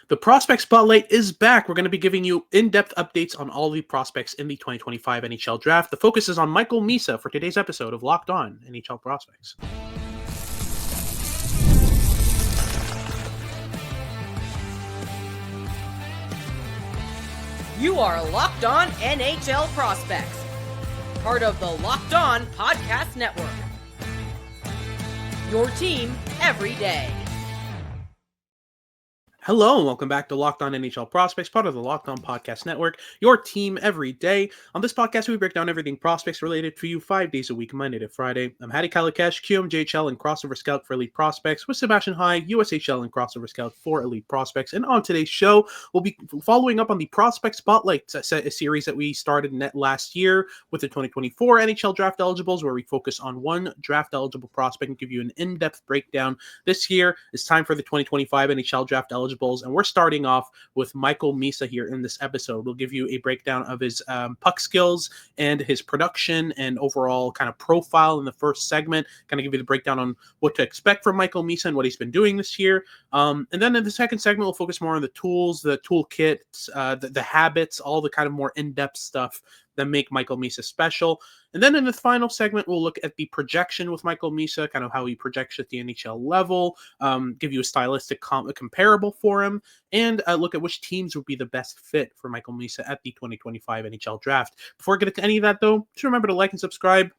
The Prospect Spotlight is back. We're going to be giving you in-depth updates on all the prospects in the 2025 NHL Draft. The focus is on Michael Misa for today's episode of Locked On NHL Prospects. You are Locked On NHL Prospects, part of the Locked On Podcast Network. Your team every day. Hello and welcome back to Locked On NHL Prospects, part of the Locked On Podcast Network, your team every day. On this podcast, we break down everything prospects related for you 5 days a week, Monday to Friday. I'm Hattie Kalikesh, QMJHL and Crossover Scout for Elite Prospects, with Sebastian High, USHL and Crossover Scout for Elite Prospects. And on today's show, we'll be following up on the Prospect Spotlight series that we started last year with the 2024 NHL Draft Eligibles, where we focus on one draft eligible prospect and give you an in-depth breakdown. This year, it's time for the 2025 NHL Draft Eligibles. And we're starting off with Michael Misa here in this episode. We'll give you a breakdown of his puck skills and his production and overall kind of profile in the first segment. Kind of give you the breakdown on what to expect from Michael Misa and what he's been doing this year. And then in the second segment, we'll focus more on the tools, the toolkit, the habits, all the kind of more in-depth stuff that make Michael Misa special. And then in the final segment, we'll look at the projection with Michael Misa, kind of how he projects at the NHL level, give you a stylistic comparable for him, and look at which teams would be the best fit for Michael Misa at the 2025 NHL Draft. Before we get into any of that, though, just remember to like and subscribe.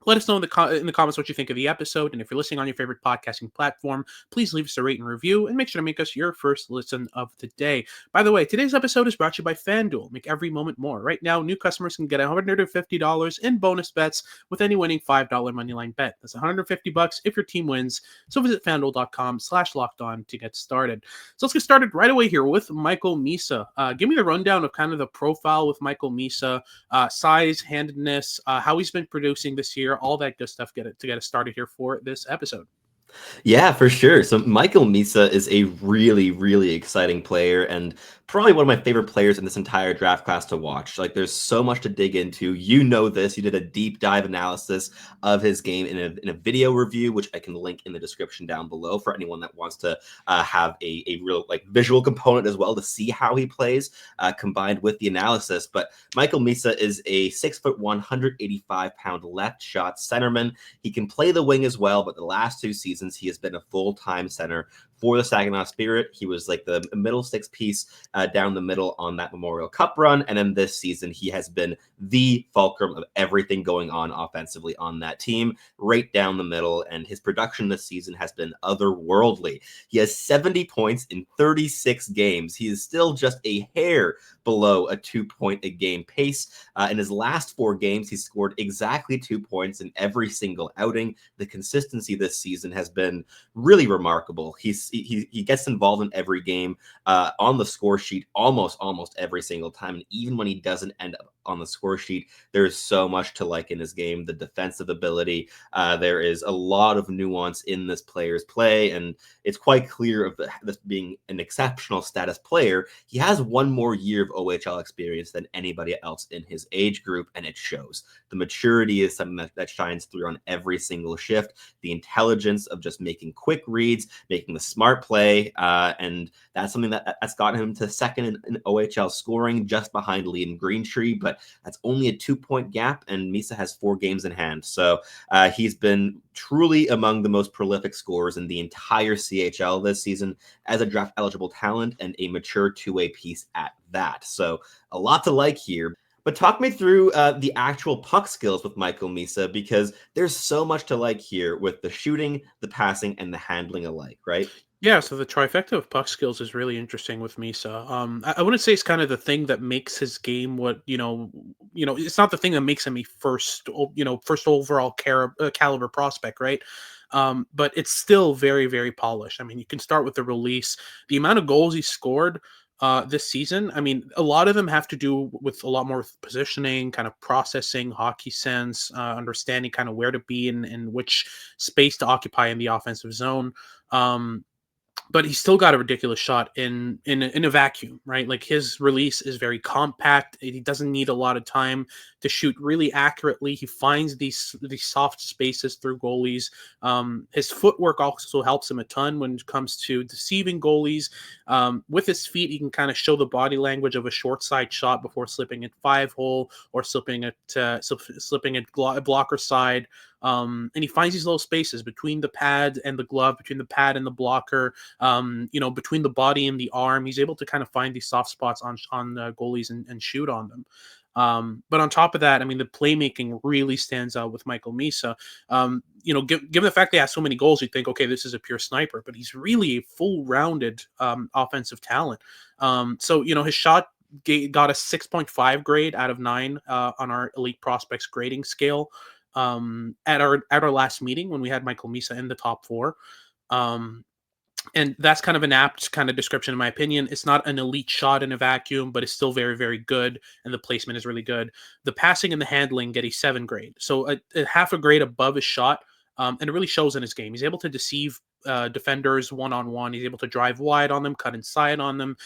Let us know in the comments what you think of the episode, and if you're listening on your favorite podcasting platform, please leave us a rate and review, and make sure to make us your first listen of the day. By the way, today's episode is brought to you by FanDuel. Make every moment more. Right now, new customers can get $150 in bonus bets with any winning $5 moneyline bet. That's $150 if your team wins. So visit FanDuel.com/lockedon to get started. So let's get started right away here with Michael Misa. Give me the rundown of kind of the profile with Michael Misa, size, handedness, how he's been producing this year. All that good stuff to get us started here for this episode. Yeah, for sure. So Michael Misa is a really, really exciting player and probably one of my favorite players in this entire draft class to watch. Like, there's so much to dig into. You know this. You did a deep dive analysis of his game in a video review, which I can link in the description down below for anyone that wants to have a real visual component as well to see how he plays combined with the analysis. But Michael Misa is a 6'1", 185-pound left shot centerman. He can play the wing as well, but the last 2 seasons he has been a full-time center for the Saginaw Spirit. He was like the middle six piece down the middle on that Memorial Cup run. And then this season, he has been the fulcrum of everything going on offensively on that team, right down the middle. And his production this season has been otherworldly. He has 70 points in 36 games. He is still just a hair below a 2-point-a-game pace. In his last 4 games, he scored exactly 2 points in every single outing. The consistency this season has been really remarkable. He gets involved in every game on the score sheet almost every single time. And even when he doesn't end up on the score sheet, there's so much to like in his game. The defensive ability, there is a lot of nuance in this player's play, and it's quite clear of this being an exceptional status player. He has 1 more year of OHL experience than anybody else in his age group, and it shows. The maturity is something that shines through on every single shift. The intelligence of just making quick reads, making the smart play, and that's something that's gotten him to second in OHL scoring, just behind Liam Greentree, but that's only a 2-point gap, and Misa has 4 games in hand. So he's been truly among the most prolific scorers in the entire CHL this season as a draft eligible talent and a mature two-way piece at that. So a lot to like here. But talk me through the actual puck skills with Michael Misa, because there's so much to like here with the shooting, the passing, and the handling alike, right? Yeah, so the trifecta of puck skills is really interesting with Misa. I wouldn't say it's kind of the thing that makes his game it's not the thing that makes him a first overall caliber prospect, right? But it's still very, very polished. I mean, you can start with the release, the amount of goals he scored this season. I mean, a lot of them have to do with a lot more positioning, kind of processing, hockey sense, understanding kind of where to be and which space to occupy in the offensive zone. but he's still got a ridiculous shot in a vacuum, right? Like his release is very compact. He doesn't need a lot of time to shoot really accurately. He finds these soft spaces through goalies. His footwork also helps him a ton when it comes to deceiving goalies. With his feet, he can kind of show the body language of a short side shot before slipping at 5-hole or slipping at blocker side. And he finds these little spaces between the pad and the glove, between the pad and the blocker, between the body and the arm. He's able to kind of find these soft spots on goalies and shoot on them. But on top of that, I mean, the playmaking really stands out with Michael Misa. Given the fact that he has so many goals, you think, okay, this is a pure sniper, but he's really a full-rounded offensive talent. So his shot got a 6.5 grade out of 9 on our elite prospects grading scale at our last meeting when we had Michael Misa in the top 4. And that's kind of an apt kind of description, in my opinion. It's not an elite shot in a vacuum, but it's still very, very good, and the placement is really good. The passing and the handling get a 7 grade, so a half a grade above his shot, and it really shows in his game. He's able to deceive defenders one-on-one. He's able to drive wide on them, cut inside on them.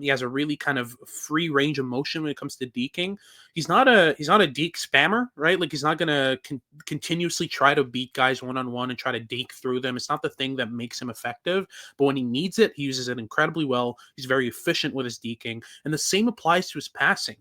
He has a really kind of free range of motion when it comes to deking. He's not a deke spammer, right? Like he's not gonna continuously try to beat guys one-on-one and try to deke through them. It's not the thing that makes him effective, but when he needs it, he uses it incredibly well. He's very efficient with his deking, and the same applies to his passing.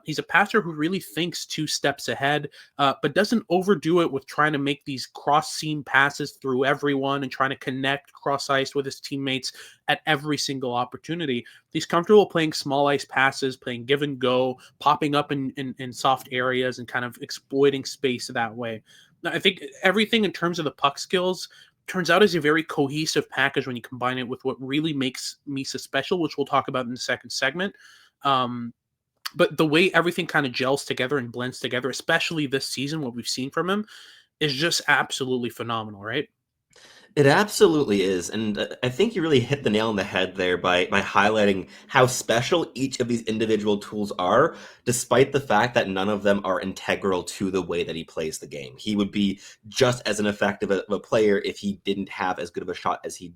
He's a passer who really thinks 2 steps ahead, but doesn't overdo it with trying to make these cross-seam passes through everyone and trying to connect cross-ice with his teammates at every single opportunity. He's comfortable playing small ice passes, playing give and go, popping up in soft areas and kind of exploiting space that way. Now, I think everything in terms of the puck skills turns out as a very cohesive package when you combine it with what really makes Misa special, which we'll talk about in the second segment. But the way everything kind of gels together and blends together, especially this season, what we've seen from him is just absolutely phenomenal, right? It absolutely is, and I think you really hit the nail on the head there by highlighting how special each of these individual tools are, despite the fact that none of them are integral to the way that he plays the game. He would be just as an effective of a player if he didn't have as good of a shot as he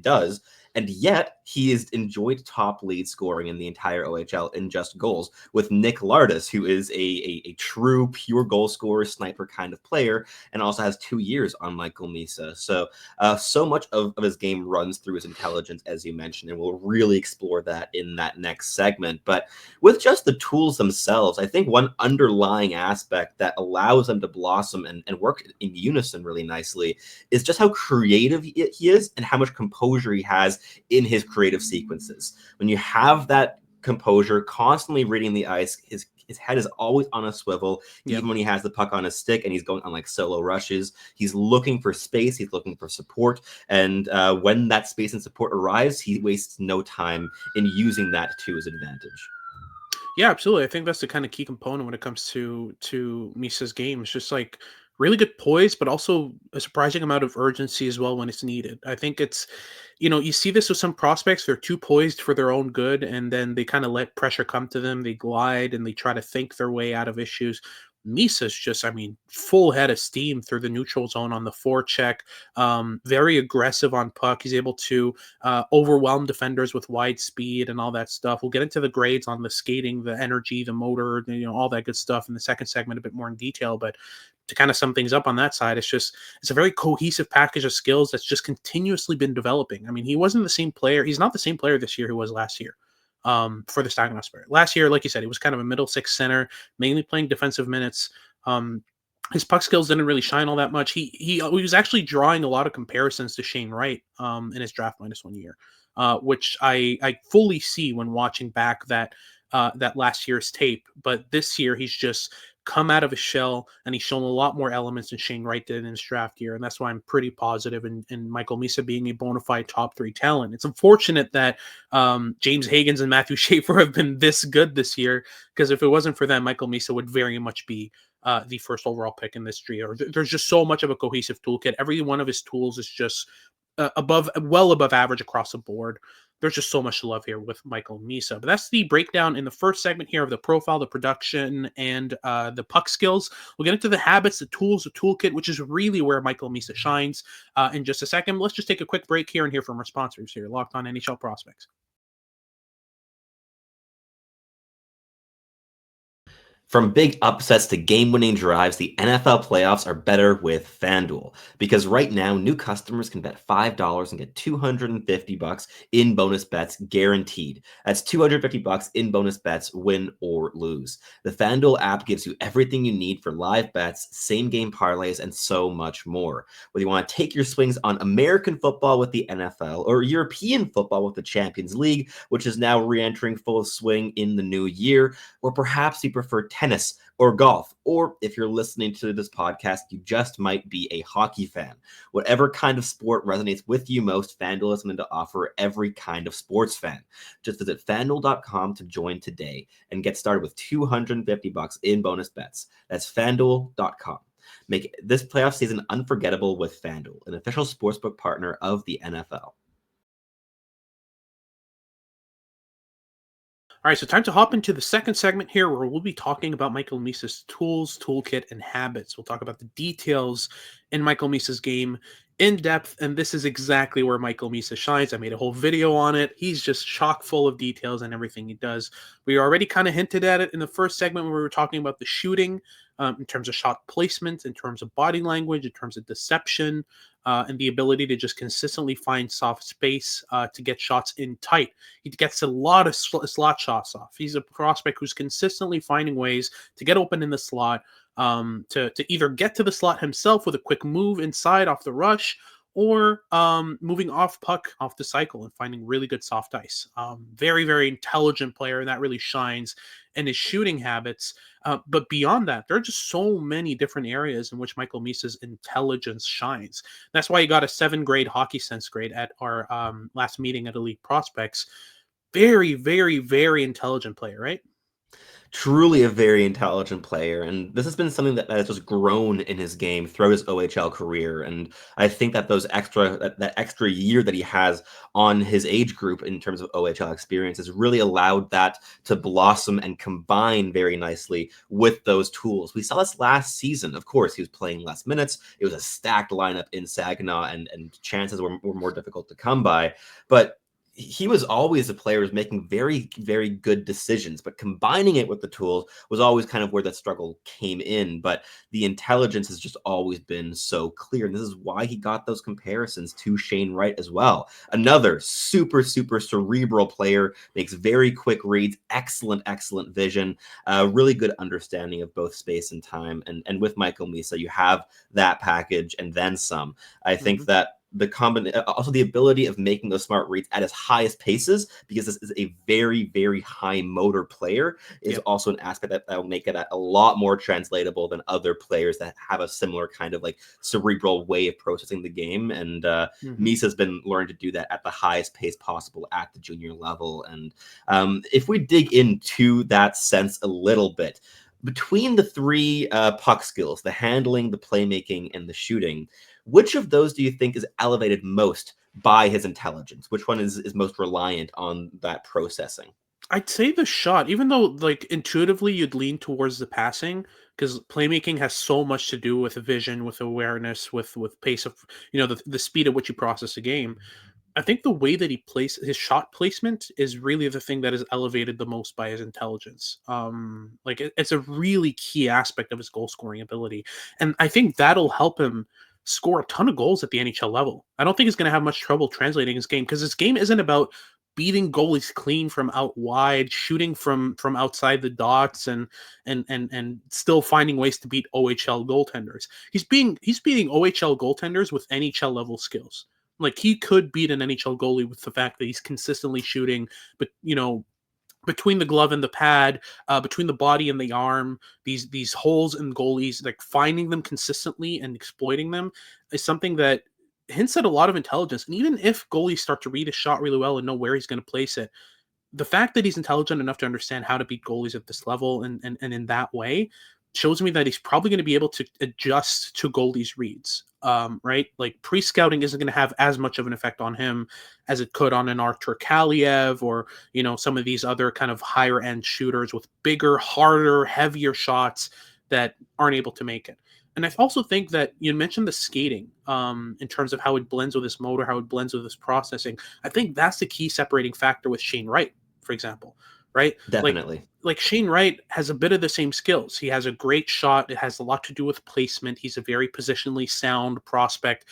does, and yet he has enjoyed top lead scoring in the entire OHL in just goals with Nick Lardis, who is a true pure goal scorer, sniper kind of player, and also has 2 years on Michael Misa. So much of his game runs through his intelligence, as you mentioned, and we'll really explore that in that next segment. But with just the tools themselves, I think one underlying aspect that allows them to blossom and work in unison really nicely is just how creative he is and how much composure he has in his creative sequences. When you have that composure, constantly reading the ice, his head is always on a swivel, even when he has the puck on his stick and he's going on like solo rushes. He's looking for space, he's looking for support, and when that space and support arrives, he wastes no time in using that to his advantage. Yeah, absolutely. I think that's the kind of key component when it comes to Misa's game. It's just like really good poise, but also a surprising amount of urgency as well when it's needed. I think it's, you see this with some prospects. They're too poised for their own good, and then they kind of let pressure come to them. They glide and they try to think their way out of issues. Misa's just, I mean, full head of steam through the neutral zone on the forecheck. Very aggressive on puck. He's able to overwhelm defenders with wide speed and all that stuff. We'll get into the grades on the skating, the energy, the motor, all that good stuff in the second segment a bit more in detail. But to kind of sum things up on that side, it's a very cohesive package of skills that's just continuously been developing. I mean, he wasn't the same player. He's not the same player this year who was last year. For the Saginaw Spirit. Last year, like you said, he was kind of a middle six center, mainly playing defensive minutes. His puck skills didn't really shine all that much. He was actually drawing a lot of comparisons to Shane Wright in his draft minus 1 year, which I fully see when watching back that last year's tape. But this year, he's just come out of his shell, and he's shown a lot more elements than Shane Wright did in his draft year, and that's why I'm pretty positive in Michael Misa being a bona fide top 3 talent. It's unfortunate that James Higgins and Matthew Schaefer have been this good this year, because if it wasn't for them, Michael Misa would very much be the first overall pick in this trio. There's just so much of a cohesive toolkit. Every one of his tools is just well above average across the board. there's just so much to love here with Michael Misa. But that's the breakdown in the first segment here of the profile, the production, and the puck skills. We'll get into the habits, the tools, the toolkit, which is really where Michael Misa shines in just a second. Let's just take a quick break here and hear from our sponsors here, Locked On NHL Prospects. From big upsets to game-winning drives, the NFL playoffs are better with FanDuel. Because right now, new customers can bet $5 and get $250 in bonus bets guaranteed. That's $250 in bonus bets, win or lose. The FanDuel app gives you everything you need for live bets, same-game parlays, and so much more. Whether you want to take your swings on American football with the NFL or European football with the Champions League, which is now re-entering full swing in the new year, or perhaps you prefer tennis or golf, or if you're listening to this podcast, you just might be a hockey fan. Whatever kind of sport resonates with you most, FanDuel is going to offer every kind of sports fan. Just visit FanDuel.com to join today and get started with $250 in bonus bets. That's FanDuel.com. Make this playoff season unforgettable with FanDuel, an official sportsbook partner of the NFL. All right, so time to hop into the second segment here where we'll be talking about Michael Misa's tools, toolkit, and habits. We'll talk about the details in Michael Misa's game in depth, and this is exactly where Michael Misa shines. I made a whole video on it. He's just chock full of details and everything he does. We already kind of hinted at it in the first segment when we were talking about the shooting, in terms of shot placement, in terms of body language, in terms of deception, and the ability to just consistently find soft space to get shots in tight. He gets a lot of slot shots off. He's a prospect who's consistently finding ways to get open in the slot, to either get to the slot himself with a quick move inside off the rush, or moving off puck off the cycle and finding really good soft ice. Very, very intelligent player, and that really shines in his shooting habits. But beyond that, there are just so many different areas in which Michael Misa's intelligence shines. That's why he got a 7th grade hockey sense grade at our last meeting at Elite Prospects. Very, very, very intelligent player, right? Truly a very intelligent player, and this has been something that has just grown in his game throughout his OHL career. And I think that that extra year that he has on his age group in terms of OHL experience has really allowed that to blossom and combine very nicely with those tools. We saw this last season. Of course, he was playing less minutes. It was a stacked lineup in Saginaw, and chances were more difficult to come by. But he was always a player who's making very, very good decisions, but combining it with the tools was always kind of where that struggle came in. But the intelligence has just always been so clear. And this is why he got those comparisons to Shane Wright as well. Another super, super cerebral player, makes very quick reads, excellent, excellent vision, really good understanding of both space and time. And with Michael Misa, you have that package and then some. I think that also the ability of making those smart reads at his highest paces, because this is a very, very high motor player, is also an aspect that will make it a lot more translatable than other players that have a similar kind of like cerebral way of processing the game. And Misa's been learning to do that at the highest pace possible at the junior level. And if we dig into that sense a little bit, between the three puck skills, the handling, the playmaking, and the shooting, which of those do you think is elevated most by his intelligence? Which one is most reliant on that processing? I'd say the shot, even though like intuitively you'd lean towards the passing, because playmaking has so much to do with vision, with awareness, with pace of the speed at which you process a game. I think the way that he plays his shot placement is really the thing that is elevated the most by his intelligence. It's a really key aspect of his goal scoring ability, and I think that'll help him score a ton of goals at the NHL level. I don't think he's going to have much trouble translating his game, because his game isn't about beating goalies clean from out wide, shooting from outside the dots, and still finding ways to beat OHL goaltenders. He's beating OHL goaltenders with NHL level skills. Like, he could beat an NHL goalie with the fact that he's consistently shooting, but between the glove and the pad, between the body and the arm, these holes in goalies, like finding them consistently and exploiting them is something that hints at a lot of intelligence. And even if goalies start to read a shot really well and know where he's going to place it, the fact that he's intelligent enough to understand how to beat goalies at this level and in that way shows me that he's probably going to be able to adjust to goalie's reads. Right? Like pre-scouting isn't going to have as much of an effect on him as it could on an Artur Kaliev or, some of these other kind of higher end shooters with bigger, harder, heavier shots that aren't able to make it. And I also think that you mentioned the skating in terms of how it blends with his motor, how it blends with his processing. I think that's the key separating factor with Shane Wright, for example, right? Definitely. Like Shane Wright has a bit of the same skills. He has a great shot. It has a lot to do with placement. He's a very positionally sound prospect,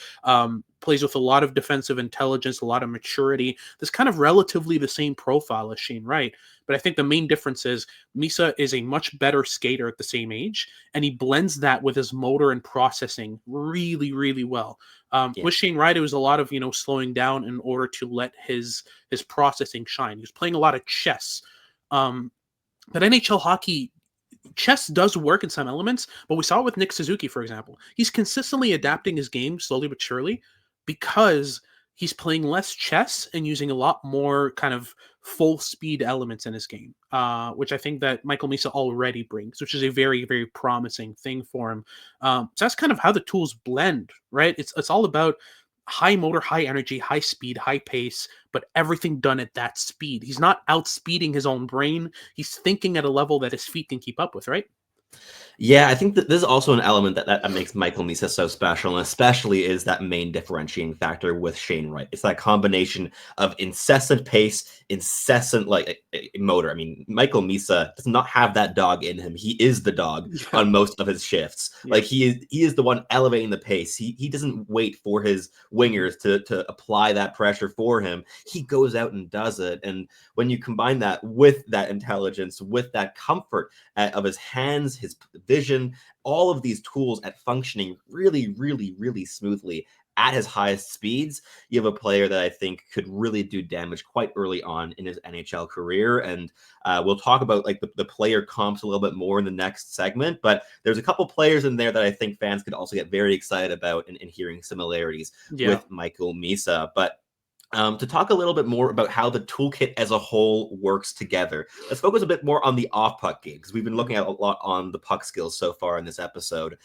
plays with a lot of defensive intelligence, a lot of maturity. This kind of relatively the same profile as Shane Wright. But I think the main difference is Misa is a much better skater at the same age, and he blends that with his motor and processing really, really well. With Shane Wright, it was a lot of, slowing down in order to let his processing shine. He was playing a lot of chess. But NHL hockey, chess does work in some elements, but we saw it with Nick Suzuki, for example. He's consistently adapting his game slowly but surely because he's playing less chess and using a lot more kind of full speed elements in his game, which I think that Michael Misa already brings, which is a very, very promising thing for him. So that's kind of how the tools blend, right? It's all about high motor, high energy, high speed, high pace, but everything done at that speed. He's not outspeeding his own brain. He's thinking at a level that his feet can keep up with, right? Yeah, I think that this is also an element that makes Michael Misa so special, and especially is that main differentiating factor with Shane Wright. It's that combination of incessant pace, incessant motor. I mean, Michael Misa does not have that dog in him. He is the dog on most of his shifts. Yeah. Like he is the one elevating the pace. He doesn't wait for his wingers to apply that pressure for him. He goes out and does it. And when you combine that with that intelligence, with that comfort of his hands, his vision, all of these tools at functioning really, really, really smoothly at his highest speeds, you have a player that I think could really do damage quite early on in his NHL career. And we'll talk about like the player comps a little bit more in the next segment, but there's a couple players in there that I think fans could also get very excited about in hearing similarities with Michael Misa. But to talk a little bit more about how the toolkit as a whole works together, let's focus a bit more on the off-puck game, because we've been looking at a lot on the puck skills so far in this episode.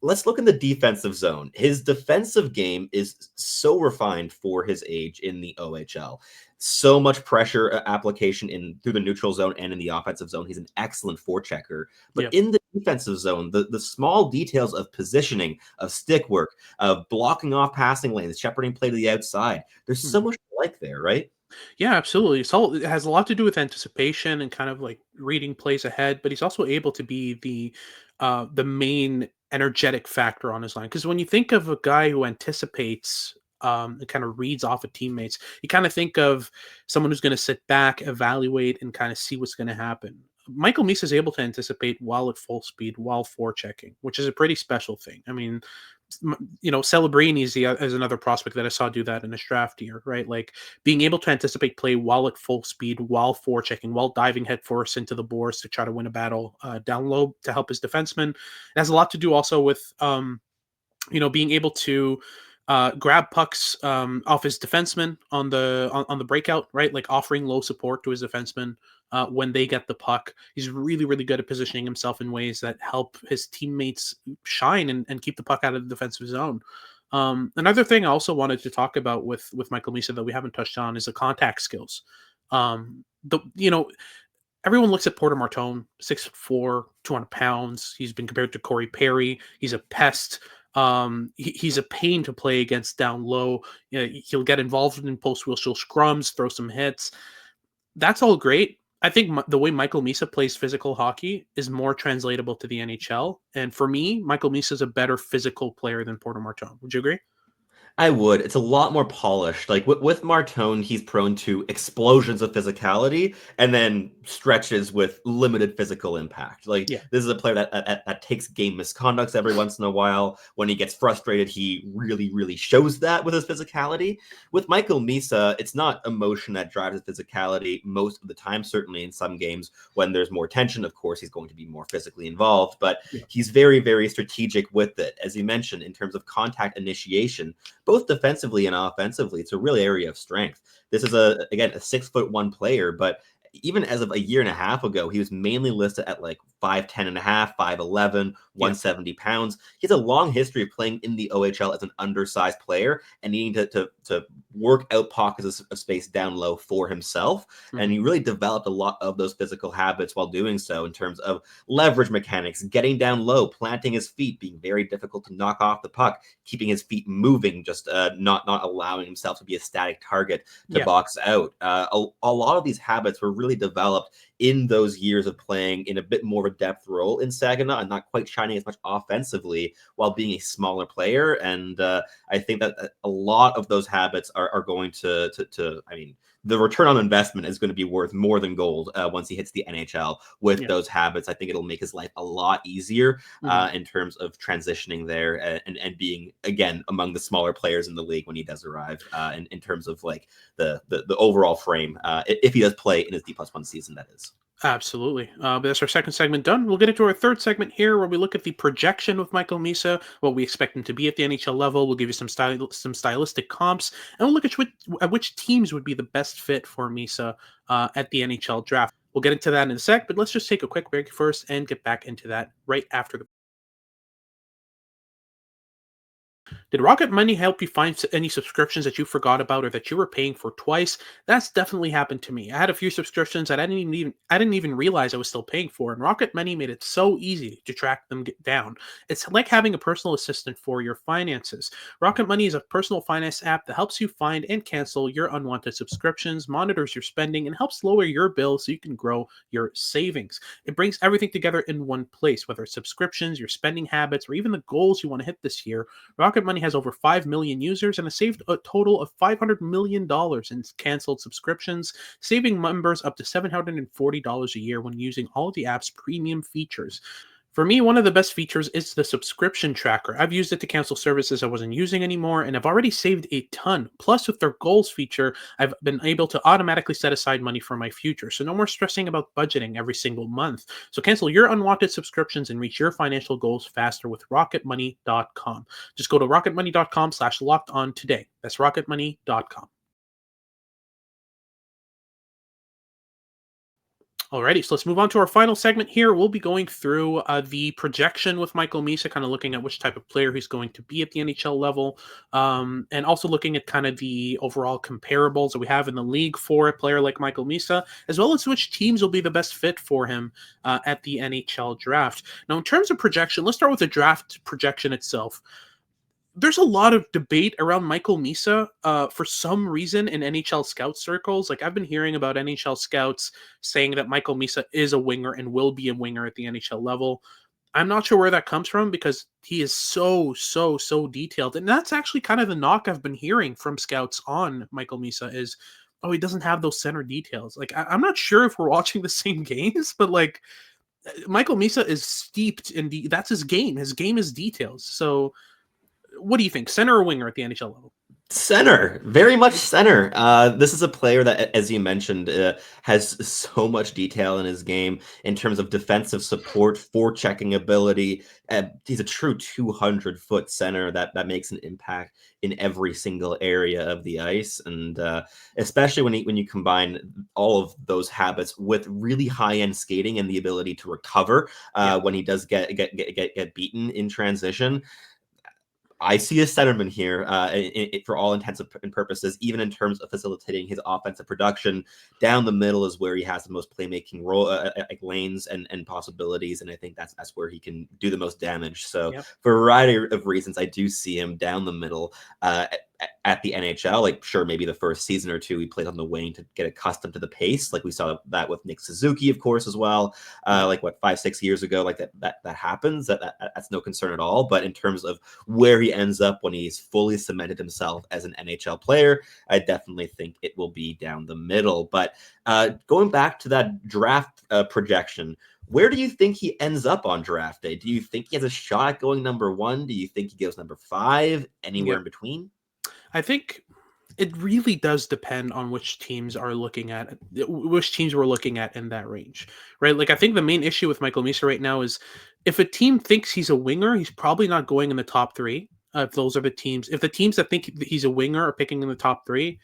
Let's look in the defensive zone. His defensive game is so refined for his age in the OHL. So much pressure application through the neutral zone and in the offensive zone. He's an excellent forechecker. But in the defensive zone, the small details of positioning, of stick work, of blocking off passing lanes, shepherding play to the outside, there's so much to like there, right? Yeah, absolutely. It has a lot to do with anticipation and kind of like reading plays ahead, but he's also able to be the main energetic factor on his line. Because when you think of a guy who anticipates and kind of reads off of teammates, you kind of think of someone who's going to sit back, evaluate, and kind of see what's going to happen. Michael Misa is able to anticipate while at full speed, while forechecking, which is a pretty special thing. I mean, Celebrini is another prospect that I saw do that in this draft year, right? Like being able to anticipate play while at full speed, while forechecking, while diving headfirst into the boards to try to win a battle down low to help his defenseman. It has a lot to do also with, being able to grab pucks off his defenseman on the breakout, right? Like offering low support to his defenseman when they get the puck. He's really, really good at positioning himself in ways that help his teammates shine and keep the puck out of the defensive zone. Another thing I also wanted to talk about with Michael Misa that we haven't touched on is the contact skills. Everyone looks at Porter Martone, 6'4", 200 pounds. He's been compared to Corey Perry. He's a pest. He's a pain to play against down low. He'll get involved in post-whistle scrums, throw some hits. That's all great. I think the way Michael Misa plays physical hockey is more translatable to the NHL. And for me, Michael Misa is a better physical player than Porter Martone. Would you agree? I would. It's a lot more polished. Like with Martone, he's prone to explosions of physicality and then stretches with limited physical impact. Like this is a player that takes game misconducts every once in a while. When he gets frustrated, he really, really shows that with his physicality. With Michael Misa, it's not emotion that drives his physicality most of the time. Certainly in some games when there's more tension, of course, he's going to be more physically involved. But he's very, very strategic with it. As you mentioned, in terms of contact initiation, both defensively and offensively, it's a real area of strength. This is again a 6'1" player, but even as of a year and a half ago, he was mainly listed at like 5'10 and a half, 5'11, 170 pounds. He has a long history of playing in the OHL as an undersized player and needing to work out pockets of space down low for himself. And he really developed a lot of those physical habits while doing so in terms of leverage mechanics, getting down low, planting his feet, being very difficult to knock off the puck, keeping his feet moving, just not allowing himself to be a static target to box out. A lot of these habits were really developed in those years of playing in a bit more of a depth role in Saginaw and not quite shining as much offensively while being a smaller player. And I think that a lot of those habits are going to I mean, the return on investment is going to be worth more than gold once he hits the NHL with those habits. I think it'll make his life a lot easier in terms of transitioning there and being, again, among the smaller players in the league when he does arrive in terms of like the overall frame, if he does play in his D+1 season, that is. Absolutely. But that's our second segment done. We'll get into our third segment here where we look at the projection of Michael Misa, what we expect him to be at the NHL level. We'll give you some stylistic comps, and we'll look at which teams would be the best fit for Misa at the NHL draft. We'll get into that in a sec, but let's just take a quick break first and get back into that right after the. Did Rocket Money help you find any subscriptions that you forgot about or that you were paying for twice? That's definitely happened to me. I had a few subscriptions that I didn't even realize I was still paying for, and Rocket Money made it so easy to track them down. It's like having a personal assistant for your finances. Rocket Money is a personal finance app that helps you find and cancel your unwanted subscriptions, monitors your spending, and helps lower your bill so you can grow your savings. It brings everything together in one place, whether it's subscriptions, your spending habits, or even the goals you want to hit this year. Rocket Money has over 5 million users and has saved a total of $500 million in canceled subscriptions, saving members up to $740 a year when using all of the app's premium features. For me, one of the best features is the subscription tracker. I've used it to cancel services I wasn't using anymore, and I've already saved a ton. Plus, with their goals feature, I've been able to automatically set aside money for my future, so no more stressing about budgeting every single month. So cancel your unwanted subscriptions and reach your financial goals faster with rocketmoney.com. Just go to rocketmoney.com/locked-on today. That's rocketmoney.com. Alrighty, so let's move on to our final segment here. We'll be going through the projection with Michael Misa, kind of looking at which type of player he's going to be at the NHL level, and also looking at kind of the overall comparables that we have in the league for a player like Michael Misa, as well as which teams will be the best fit for him at the NHL draft. Now, in terms of projection, let's start with the draft projection itself. There's a lot of debate around Michael Misa for some reason in NHL scout circles. Like, I've been hearing about NHL scouts saying that Michael Misa is a winger and will be a winger at the NHL level. I'm not sure where that comes from because he is so detailed. And that's actually kind of the knock I've been hearing from scouts on Michael Misa is, oh, he doesn't have those center details. Like, I'm not sure if we're watching the same games, but like, Michael Misa is steeped in that's his game. His game is details. So what do you think, center or winger at the NHL level? Center, very much center. This is a player that, as you mentioned, has so much detail in his game in terms of defensive support, forechecking ability. He's a true 200-foot center that makes an impact in every single area of the ice, and especially when you combine all of those habits with really high-end skating and the ability to recover when he does get beaten in transition. I see a centerman here for all intents and purposes, even in terms of facilitating his offensive production. Down the middle is where he has the most playmaking role, like lanes and possibilities, and I think that's where he can do the most damage. So for a variety of reasons, I do see him down the middle at the NHL. Like, sure, maybe the first season or two he played on the wing to get accustomed to the pace. Like we saw that with Nick Suzuki, of course, as well. Like 5-6 years ago, like that happens. That's no concern at all. But in terms of where he ends up when he's fully cemented himself as an NHL player, I definitely think it will be down the middle. But going back to that draft projection, where do you think he ends up on draft day? Do you think he has a shot at going number 1? Do you think he goes number 5? Anywhere in between? I think it really does depend on which teams we're looking at in that range, right? Like, I think the main issue with Michael Misa right now is if a team thinks he's a winger, he's probably not going in the top 3. If the teams that think he's a winger are picking in the top 3,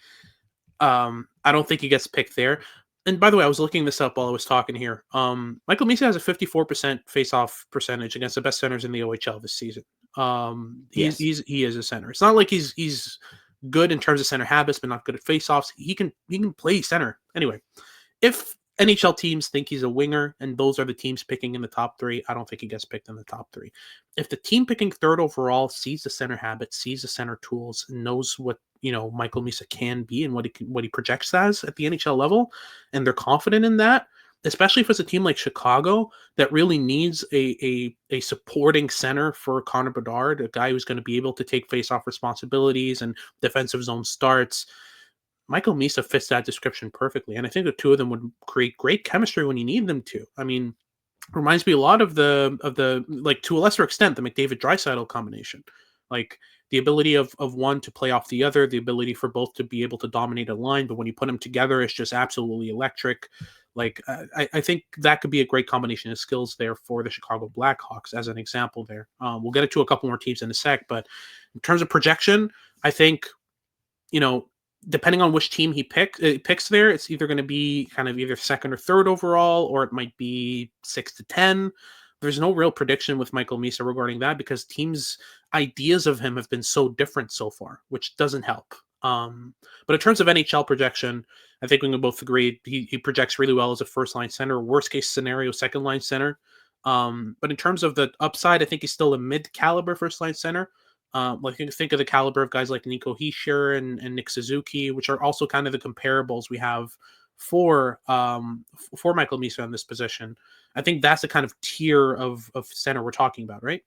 I don't think he gets picked there. And by the way, I was looking this up while I was talking here. Michael Misa has a 54% face-off percentage against the best centers in the OHL this season. Yes. He is a center. It's not like he's good in terms of center habits, but not good at face-offs. He can play center. Anyway, if NHL teams think he's a winger and those are the teams picking in the top three, I don't think he gets picked in the top three. If the team picking third overall sees the center habits, sees the center tools, and knows what Michael Misa can be and what he projects as at the NHL level, and they're confident in that, especially if it's a team like Chicago that really needs a supporting center for Connor Bedard, a guy who's going to be able to take face-off responsibilities and defensive zone starts. Michael Misa fits that description perfectly, and I think the two of them would create great chemistry when you need them to. I mean, reminds me a lot of the like, to a lesser extent, the McDavid Draisaitl combination, like the ability of one to play off the other, the ability for both to be able to dominate a line, but when you put them together, it's just absolutely electric. Like I think that could be a great combination of skills there for the Chicago Blackhawks as an example. There, we'll get into a couple more teams in a sec, but in terms of projection, I think you know depending on which team he picks there, it's either going to be kind of either second or third overall, or it might be 6 to 10. There's no real prediction with Michael Misa regarding that because teams' ideas of him have been so different so far, which doesn't help. But in terms of NHL projection, I think we can both agree he projects really well as a first line center, worst case scenario, second line center. But in terms of the upside, I think he's still a mid caliber first line center. Like you can think of the caliber of guys like Nico Hischier and Nick Suzuki, which are also kind of the comparables we have for Michael Misa in this position. I think that's the kind of tier of center we're talking about, right?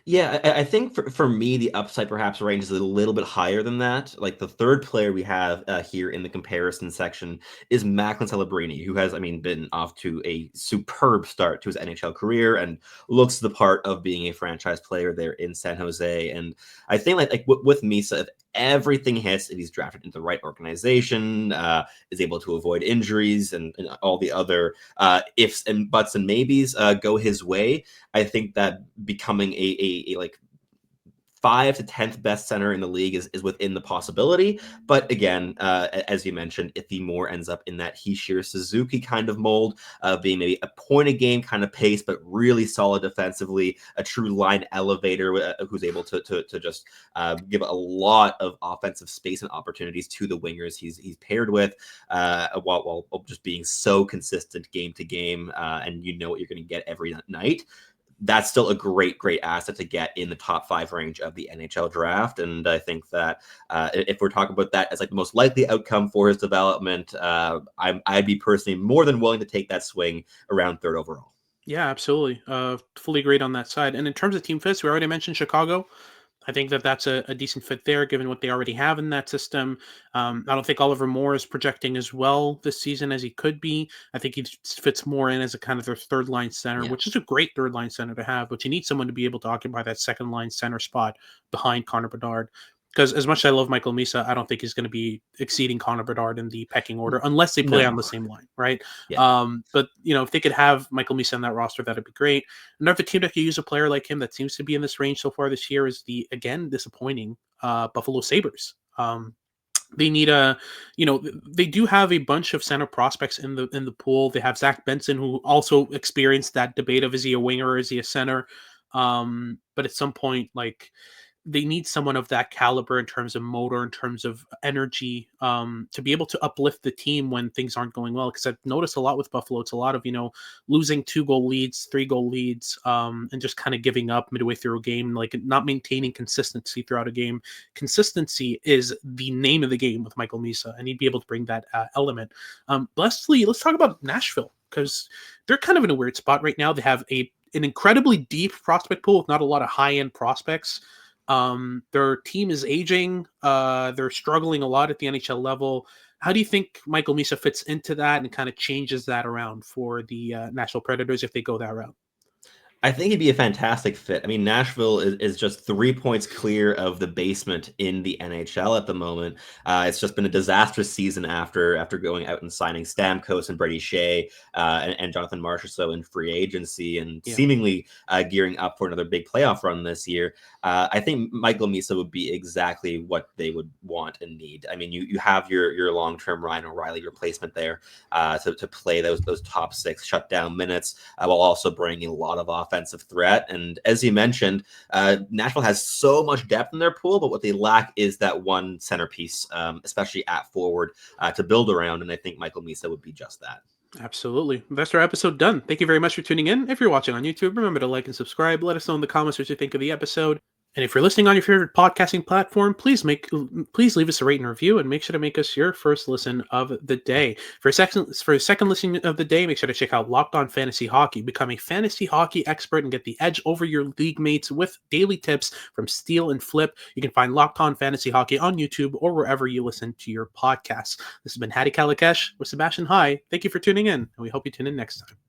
Yeah, I think for me, the upside perhaps ranges a little bit higher than that. Like the third player we have here in the comparison section is Macklin Celebrini, who has, I mean, been off to a superb start to his NHL career and looks the part of being a franchise player there in San Jose. And I think like with Misa, if everything hits, if he's drafted into the right organization, is able to avoid injuries and all the other ifs and buts and maybes go his way, I think that becoming a like 5 to 10th best center in the league is within the possibility. But again, as you mentioned, if he more ends up in that Hischier Suzuki kind of mold, being maybe a point a game kind of pace, but really solid defensively, a true line elevator who's able to just give a lot of offensive space and opportunities to the wingers he's paired with, while just being so consistent game to game, and you know what you're going to get every night. That's still a great asset to get in the top 5 range of the NHL draft. And I think that if we're talking about that as like the most likely outcome for his development, I'd be personally more than willing to take that swing around third overall. Yeah, absolutely. Fully agreed on that side. And in terms of team fits, we already mentioned Chicago. I think that's a decent fit there, given what they already have in that system. I don't think Oliver Moore is projecting as well this season as he could be. I think he fits more in as a kind of their third line center, Yeah. which is a great third line center to have, but you need someone to be able to occupy that second line center spot behind Connor Bedard. Because as much as I love Michael Misa, I don't think he's going to be exceeding Connor Bedard in the pecking order unless they play on the No. same line, right? Yeah. But if they could have Michael Misa on that roster, that'd be great. Another team that could use a player like him that seems to be in this range so far this year is the, again, disappointing Buffalo Sabres. They need they do have a bunch of center prospects in the pool. They have Zach Benson, who also experienced that debate of, is he a winger or is he a center? But at some point, like, they need someone of that caliber in terms of motor, in terms of energy, to be able to uplift the team when things aren't going well. Because I've noticed a lot with Buffalo, it's a lot of, losing 2-goal leads, 3-goal leads, and just kind of giving up midway through a game, like not maintaining consistency throughout a game. Consistency is the name of the game with Michael Misa, and he'd be able to bring that element. Lastly, let's talk about Nashville, because they're kind of in a weird spot right now. They have an incredibly deep prospect pool with not a lot of high-end prospects. Their team is aging. They're struggling a lot at the NHL level. How do you think Michael Misa fits into that and kind of changes that around for the Nashville Predators if they go that route? I think he'd be a fantastic fit. I mean, Nashville is just 3 points clear of the basement in the NHL at the moment. It's just been a disastrous season after going out and signing Stamkos and Brady Shea and Jonathan Marchessault in free agency and Yeah. seemingly gearing up for another big playoff run this year. I think Michael Misa would be exactly what they would want and need. I mean, you have your long-term Ryan O'Reilly replacement there to play those top six shutdown minutes while also bringing a lot of offensive threat. And as you mentioned, Nashville has so much depth in their pool, but what they lack is that one centerpiece, especially at forward, to build around. And I think Michael Misa would be just that. Absolutely. That's our episode done. Thank you very much for tuning in. If you're watching on YouTube, remember to like and subscribe. Let us know in the comments what you think of the episode. And if you're listening on your favorite podcasting platform, please leave us a rate and review and make sure to make us your first listen of the day. For a second listen of the day, make sure to check out Locked On Fantasy Hockey. Become a fantasy hockey expert and get the edge over your league mates with daily tips from Steal and Flip. You can find Locked On Fantasy Hockey on YouTube or wherever you listen to your podcasts. This has been Hattie Kalikesh with Sebastian High. Thank you for tuning in, and we hope you tune in next time.